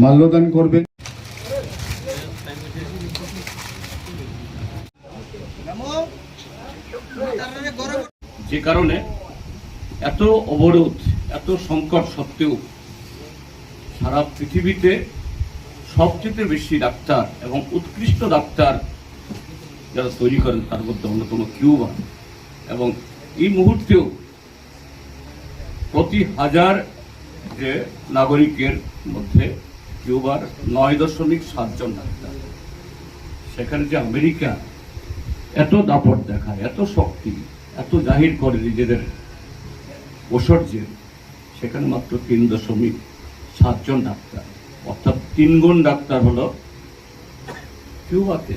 মাল্যদান করবেন। যে কারণে এত অবরোধ, এত সংকট সত্ত্বেও সারা পৃথিবীতে সবচেয়ে বেশি ডাক্তার এবং উৎকৃষ্ট ডাক্তার যারা তৈরি করেন তার মধ্যে অন্যতম কিউবা, এবং এই মুহূর্তেও প্রতি হাজার যে নাগরিকের মধ্যে কিউবার 9.7 জন ডাক্তার। সেখানে যে আমেরিকা এত দাপট দেখায়, এত শক্তি, এত জাহির করে নিজেদের ঐশ্বর্যের, সেখানে মাত্র 3.7 জন ডাক্তার, অর্থাৎ 3 গুণ ডাক্তার হলো কিউবাতে।